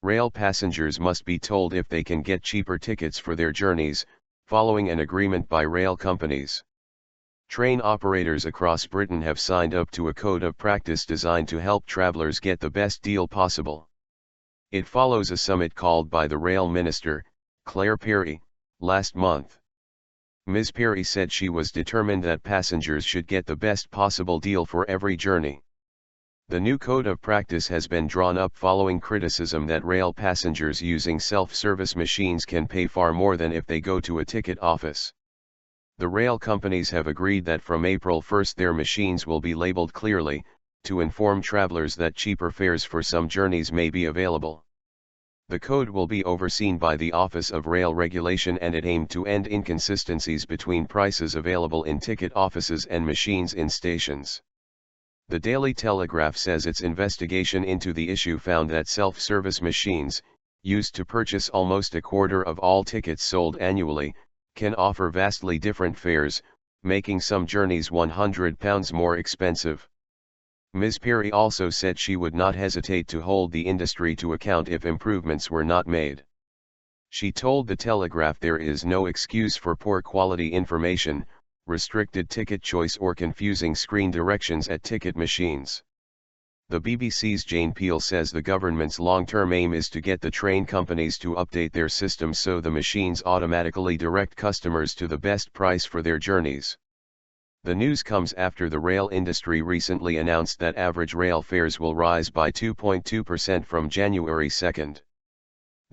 Rail passengers must be told if they can get cheaper tickets for their journeys, following an agreement by rail companies. Train operators across Britain have signed up to a code of practice designed to help travellers get the best deal possible. It follows a summit called by the Rail Minister, Claire Perry, last month. Ms. Perry said she was determined that passengers should get the best possible deal for every journey. The new code of practice has been drawn up following criticism that rail passengers using self-service machines can pay far more than if they go to a ticket office. The rail companies have agreed that from April 1 their machines will be labeled clearly, to inform travelers that cheaper fares for some journeys may be available. The code will be overseen by the Office of Rail Regulation, and it aimed to end inconsistencies between prices available in ticket offices and machines in stations. The Daily Telegraph says its investigation into the issue found that self-service machines, used to purchase almost a quarter of all tickets sold annually, can offer vastly different fares, making some journeys £100 more expensive. Ms. Perry also said she would not hesitate to hold the industry to account if improvements were not made. She told the Telegraph there is no excuse for poor quality information, restricted ticket choice or confusing screen directions at ticket machines. The BBC's Jane Peel says the government's long-term aim is to get the train companies to update their systems so the machines automatically direct customers to the best price for their journeys. The news comes after the rail industry recently announced that average rail fares will rise by 2.2% from January 2.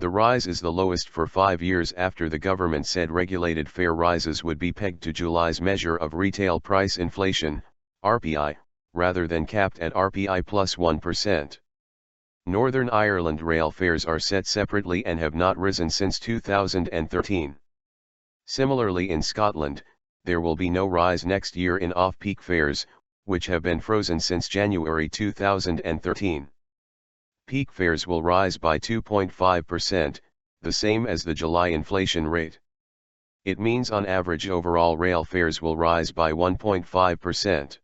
The rise is the lowest for 5 years after the government said regulated fare rises would be pegged to July's measure of retail price inflation, RPI, rather than capped at RPI plus 1%. Northern Ireland rail fares are set separately and have not risen since 2013. Similarly in Scotland, there will be no rise next year in off-peak fares, which have been frozen since January 2013. Peak fares will rise by 2.5%, the same as the July inflation rate. It means on average overall rail fares will rise by 1.5%.